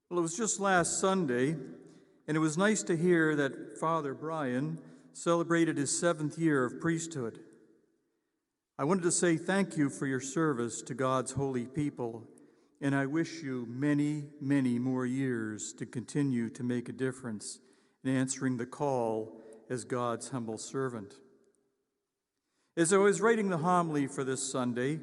Well, it was just last Sunday, and it was nice to hear that Father Brian celebrated his 7th year of priesthood. I wanted to say thank you for your service to God's holy people, and I wish you many, many more years to continue to make a difference in answering the call as God's humble servant. As I was writing the homily for this Sunday,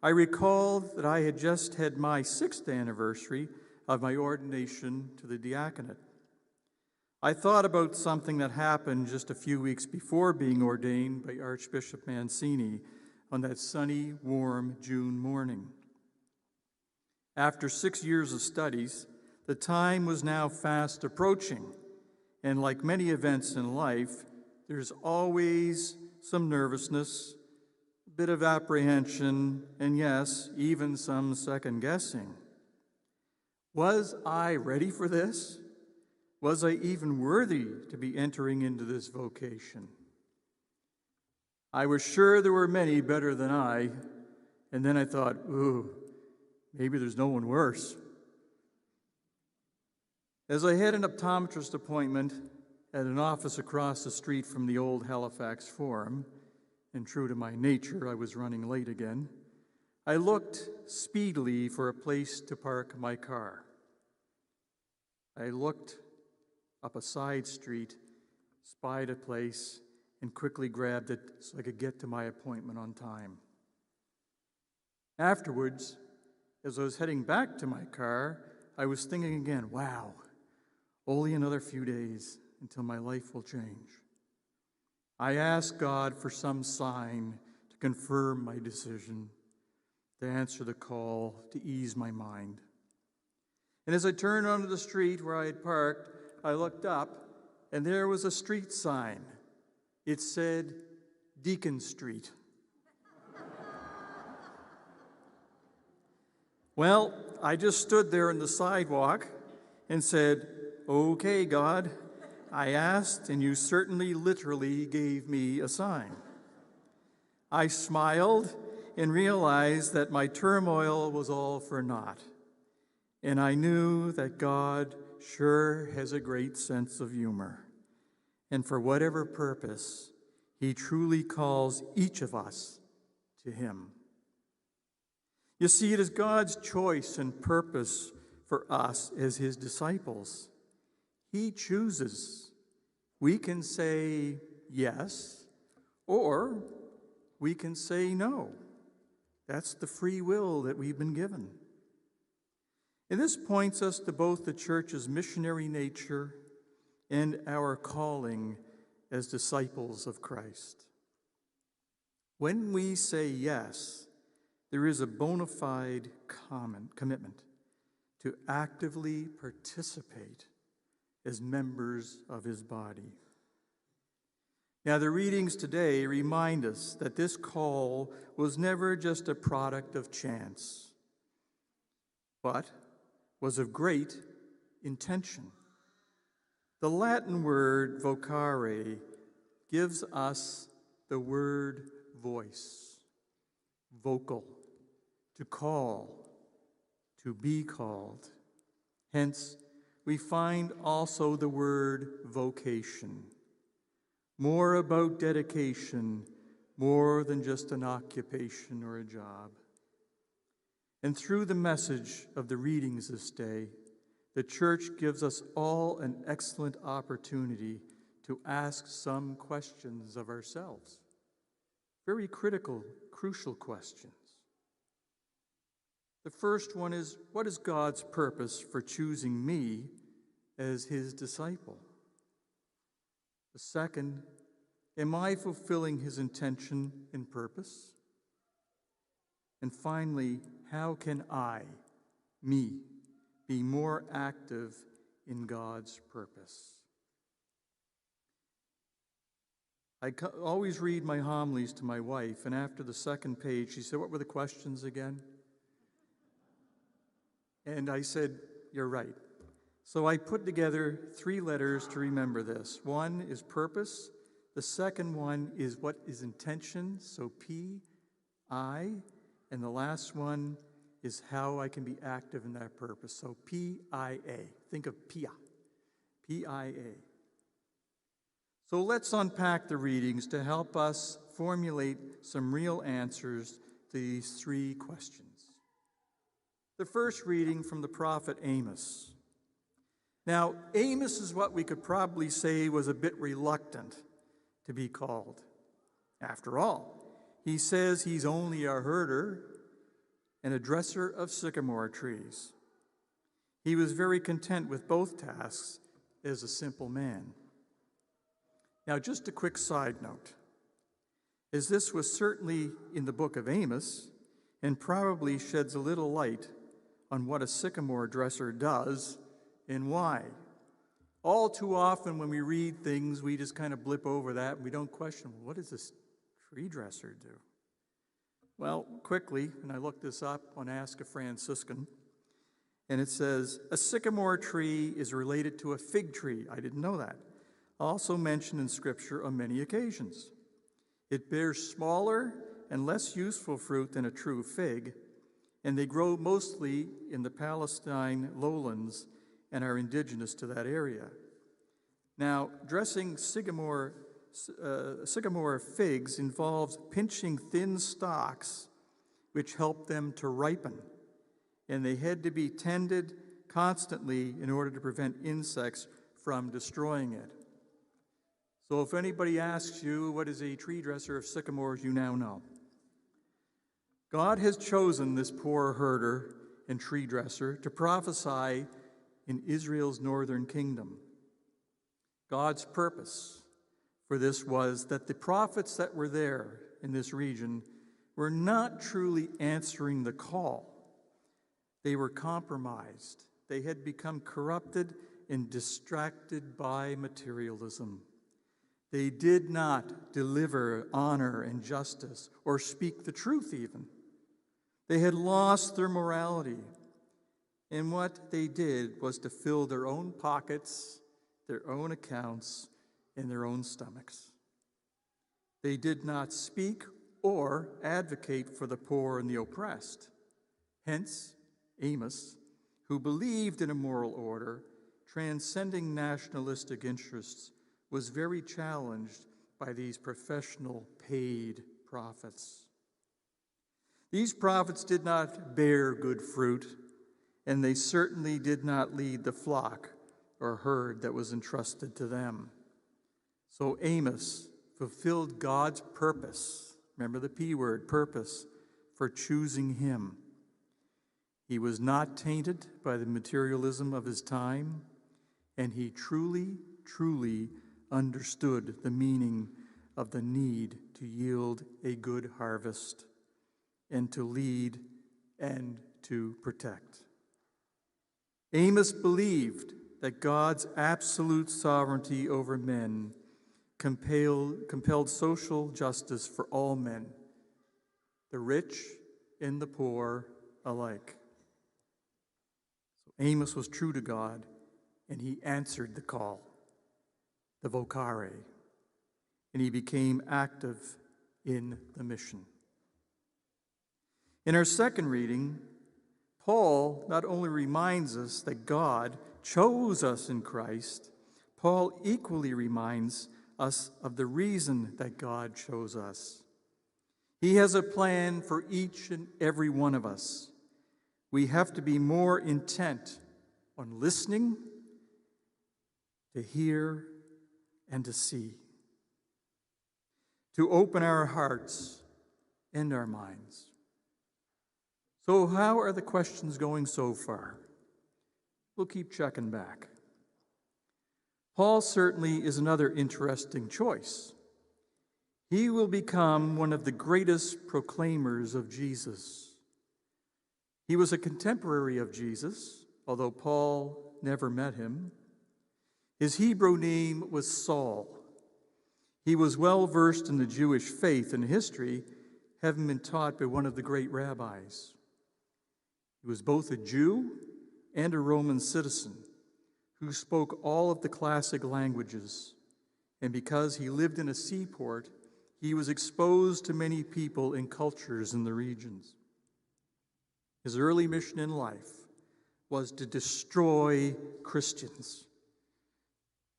I recalled that I had just had my 6th anniversary of my ordination to the diaconate. I thought about something that happened just a few weeks before being ordained by Archbishop Mancini on that sunny, warm June morning. After 6 years of studies, the time was now fast approaching, and like many events in life, there's always some nervousness, a bit of apprehension, and yes, even some second-guessing. Was I ready for this? Was I even worthy to be entering into this vocation? I was sure there were many better than I, and then I thought, ooh, maybe there's no one worse. As I had an optometrist appointment at an office across the street from the old Halifax Forum, and true to my nature, I was running late again, I looked speedily for a place to park my car. I looked up a side street, spied a place, and quickly grabbed it so I could get to my appointment on time. Afterwards, as I was heading back to my car, I was thinking again, wow, only another few days until my life will change. I asked God for some sign to confirm my decision, to answer the call, to ease my mind. And as I turned onto the street where I had parked, I looked up, and there was a street sign. It said, Deacon Street. Well, I just stood there on the sidewalk and said, okay, God, I asked, and you certainly literally gave me a sign. I smiled and realized that my turmoil was all for naught. And I knew that God sure has a great sense of humor. And for whatever purpose, he truly calls each of us to him. You see, it is God's choice and purpose for us as his disciples. He chooses. We can say yes, or we can say no. That's the free will that we've been given. And this points us to both the church's missionary nature and our calling as disciples of Christ. When we say yes, there is a bona fide commitment to actively participate as members of his body. Now, the readings today remind us that this call was never just a product of chance, but was of great intention. The Latin word vocare gives us the word voice, vocal, to call, to be called. Hence, we find also the word vocation, more about dedication, more than just an occupation or a job. And through the message of the readings this day, the church gives us all an excellent opportunity to ask some questions of ourselves. Very critical, crucial questions. The first one is, what is God's purpose for choosing me as his disciple? The second, am I fulfilling his intention and purpose? And finally, how can I, me, be more active in God's purpose? I always read my homilies to my wife, and after the second page, she said, what were the questions again? And I said, you're right. So I put together 3 letters to remember this. One is purpose. The second one is what is intention, so P, I. And the last one, is how I can be active in that purpose. So P-I-A. Think of PIA. P-I-A. So let's unpack the readings to help us formulate some real answers to these three questions. The first reading from the prophet Amos. Now, Amos is what we could probably say was a bit reluctant to be called. After all, he says he's only a herder and a dresser of sycamore trees. He was very content with both tasks as a simple man. Now, just a quick side note, as this was certainly in the book of Amos and probably sheds a little light on what a sycamore dresser does and why. All too often when we read things, we just kind of blip over that and we don't question, well, what does this tree dresser do? Well, quickly, and I looked this up on Ask a Franciscan, and it says, a sycamore tree is related to a fig tree. I didn't know that. Also mentioned in Scripture on many occasions. It bears smaller and less useful fruit than a true fig, and they grow mostly in the Palestine lowlands and are indigenous to that area. Now, dressing sycamore figs involves pinching thin stalks which help them to ripen, and they had to be tended constantly in order to prevent insects from destroying it. So if anybody asks you what is a tree dresser of sycamores, you now know. God has chosen this poor herder and tree dresser to prophesy in Israel's northern kingdom. God's purpose for this was that the prophets that were there in this region were not truly answering the call. They were compromised. They had become corrupted and distracted by materialism. They did not deliver honor and justice or speak the truth even. They had lost their morality. And what they did was to fill their own pockets, their own accounts, and their own stomachs. They did not speak or advocate for the poor and the oppressed. Hence, Amos, who believed in a moral order, transcending nationalistic interests, was very challenged by these professional paid prophets. These prophets did not bear good fruit, and they certainly did not lead the flock or herd that was entrusted to them. So Amos fulfilled God's purpose, remember the P word, purpose, for choosing him. He was not tainted by the materialism of his time, and he truly, truly understood the meaning of the need to yield a good harvest and to lead and to protect. Amos believed that God's absolute sovereignty over men compelled social justice for all men, the rich and the poor alike. So Amos was true to God, and he answered the call, the vocare, and he became active in the mission. In our second reading, Paul not only reminds us that God chose us in Christ, Paul equally reminds us of the reason that God chose us. He has a plan for each and every one of us. We have to be more intent on listening, to hear, and to see, to open our hearts and our minds. So how are the questions going so far? We'll keep checking back. Paul certainly is another interesting choice. He will become one of the greatest proclaimers of Jesus. He was a contemporary of Jesus, although Paul never met him. His Hebrew name was Saul. He was well versed in the Jewish faith and history, having been taught by one of the great rabbis. He was both a Jew and a Roman citizen who spoke all of the classic languages. And because he lived in a seaport, he was exposed to many people and cultures in the regions. His early mission in life was to destroy Christians.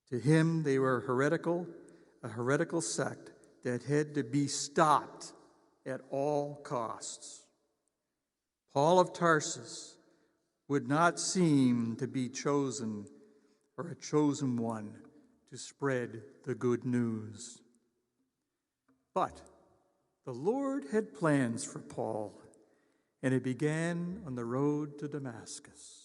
To him, they were a heretical sect that had to be stopped at all costs. Paul of Tarsus would not seem to be chosen or a chosen one to spread the good news. But the Lord had plans for Paul, and it began on the road to Damascus.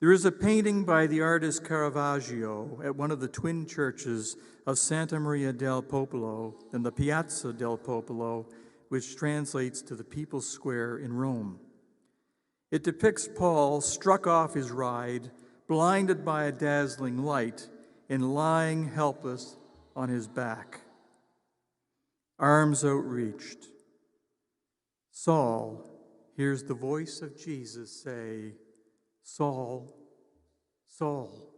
There is a painting by the artist Caravaggio at one of the twin churches of Santa Maria del Popolo and the Piazza del Popolo, which translates to the People's Square in Rome. It depicts Paul struck off his ride, blinded by a dazzling light, and lying helpless on his back, arms outreached. Saul hears the voice of Jesus say, "Saul, Saul,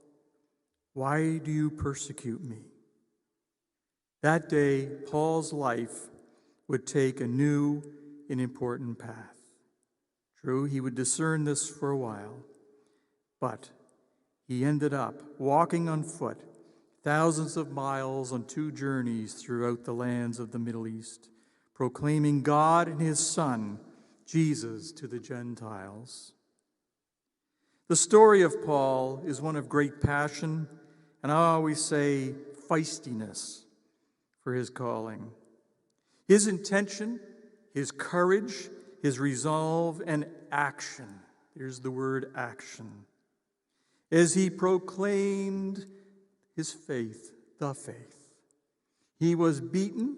why do you persecute me?" That day, Paul's life would take a new and important path. True, he would discern this for a while, but he ended up walking on foot thousands of miles on 2 journeys throughout the lands of the Middle East, proclaiming God and his Son, Jesus, to the Gentiles. The story of Paul is one of great passion, and I always say feistiness for his calling. His intention, his courage, his resolve, and action. Here's the word action. As he proclaimed his faith, the faith. He was beaten,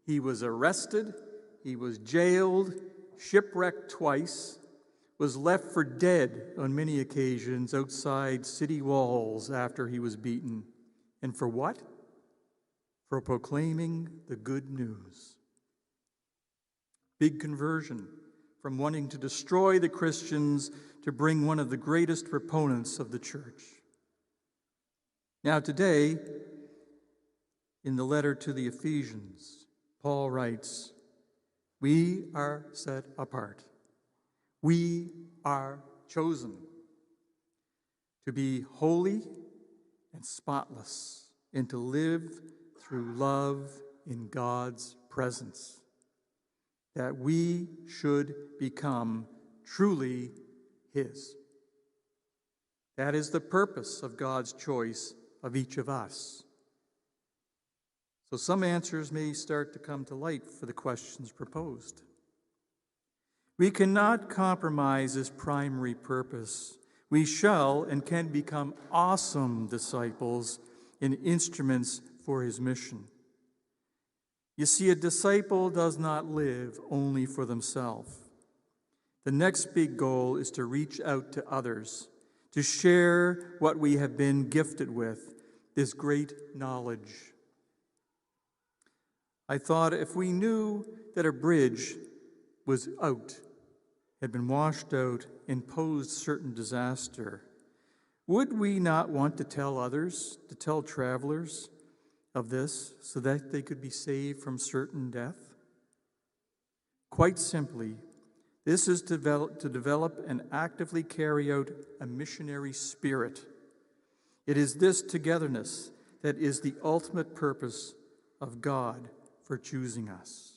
he was arrested, he was jailed, shipwrecked twice, was left for dead on many occasions outside city walls after he was beaten. And for what? For proclaiming the good news. Big conversion from wanting to destroy the Christians to bring one of the greatest proponents of the church. Now today, in the letter to the Ephesians, Paul writes, "We are set apart. We are chosen to be holy and spotless and to live through love in God's presence, that we should become truly his." That is the purpose of God's choice of each of us. So some answers may start to come to light for the questions proposed. We cannot compromise his primary purpose. We shall and can become awesome disciples and instruments for his mission. You see, a disciple does not live only for themselves. The next big goal is to reach out to others, to share what we have been gifted with, this great knowledge. I thought if we knew that a bridge was out, had been washed out, and posed certain disaster, would we not want to tell others, to tell travelers of this so that they could be saved from certain death? Quite simply, this is to develop and actively carry out a missionary spirit. It is this togetherness that is the ultimate purpose of God for choosing us.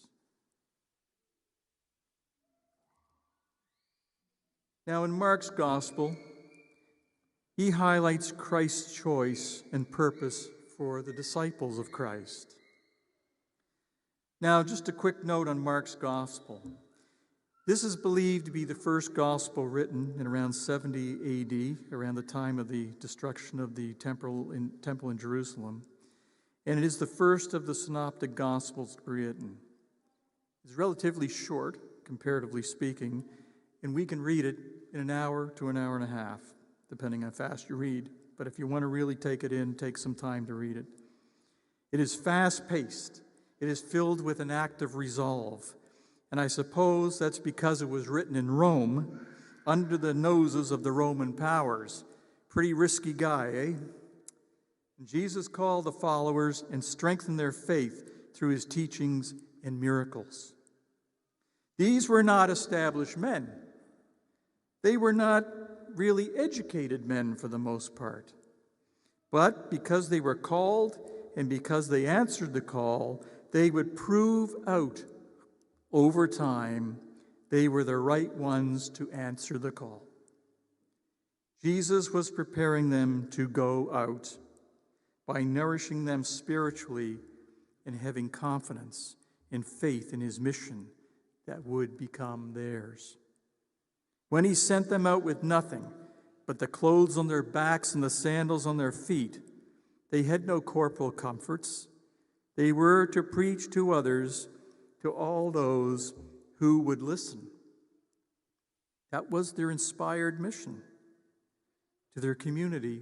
Now, in Mark's gospel, he highlights Christ's choice and purpose for the disciples of Christ. Now, just a quick note on Mark's gospel. This is believed to be the first gospel written in around 70 AD, around the time of the destruction of the temple in Jerusalem, and it is the first of the synoptic gospels written. It's relatively short, comparatively speaking, and we can read it in an hour to an hour and a half, depending on how fast you read. But if you want to really take it in, take some time to read it. It is fast-paced. It is filled with an active resolve. And I suppose that's because it was written in Rome, under the noses of the Roman powers. Pretty risky guy, eh? And Jesus called the followers and strengthened their faith through his teachings and miracles. These were not established men. They were not really educated men for the most part. But because they were called and because they answered the call, they would prove out over time they were the right ones to answer the call. Jesus was preparing them to go out by nourishing them spiritually and having confidence and faith in his mission that would become theirs. When he sent them out with nothing but the clothes on their backs and the sandals on their feet, they had no corporal comforts. They were to preach to others, to all those who would listen. That was their inspired mission to their community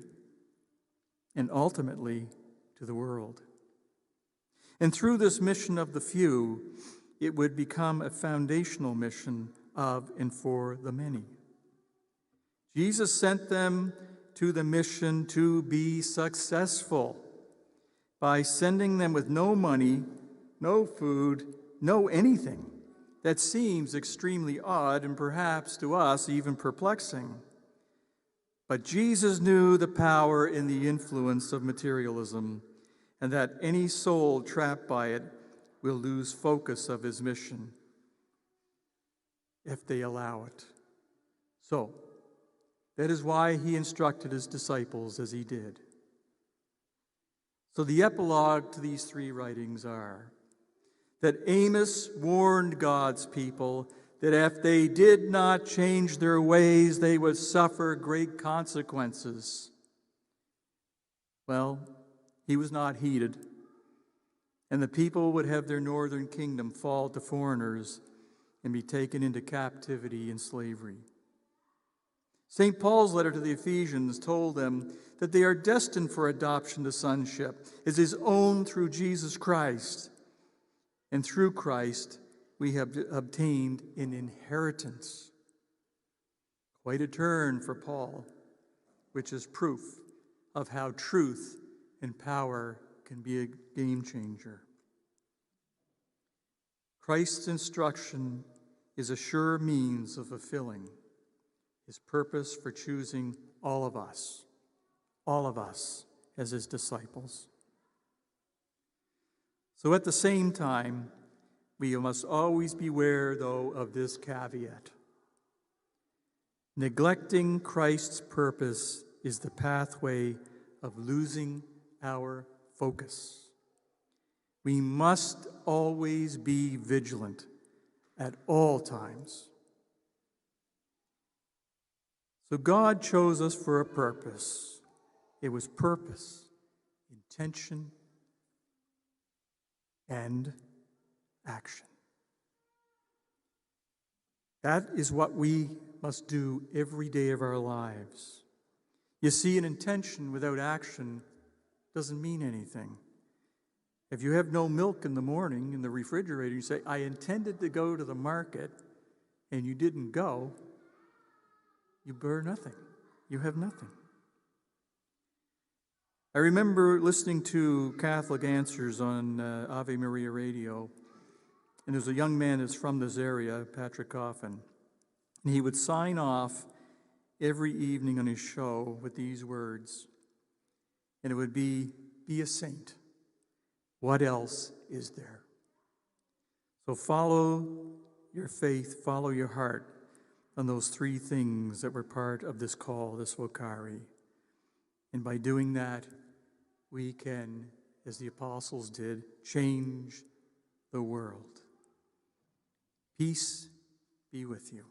and ultimately to the world. And through this mission of the few, it would become a foundational mission of and for the many. Jesus sent them to the mission to be successful by sending them with no money, no food, no anything. That seems extremely odd and perhaps to us even perplexing. But Jesus knew the power and the influence of materialism, and that any soul trapped by it will lose focus of his mission if they allow it. So, that is why he instructed his disciples as he did. So the epilogue to these three writings are that Amos warned God's people that if they did not change their ways, they would suffer great consequences. Well, he was not heeded, and the people would have their northern kingdom fall to foreigners and be taken into captivity and slavery. St. Paul's letter to the Ephesians told them that they are destined for adoption to sonship as his own through Jesus Christ. And through Christ, we have obtained an inheritance. Quite a turn for Paul, which is proof of how truth and power can be a game changer. Christ's instruction is a sure means of fulfilling his purpose for choosing all of us as his disciples. So at the same time, we must always beware, though, of this caveat. Neglecting Christ's purpose is the pathway of losing our focus. We must always be vigilant at all times. So God chose us for a purpose. It was purpose, intention, and action. That is what we must do every day of our lives. You see, an intention without action doesn't mean anything. If you have no milk in the morning in the refrigerator, you say, I intended to go to the market, and you didn't go, you bear nothing. You have nothing. I remember listening to Catholic Answers on Ave Maria Radio, and there's a young man that's from this area, Patrick Coffin, and he would sign off every evening on his show with these words, and it would be a saint. What else is there? So follow your faith, follow your heart on those three things that were part of this call, this vocare. And by doing that, we can, as the apostles did, change the world. Peace be with you.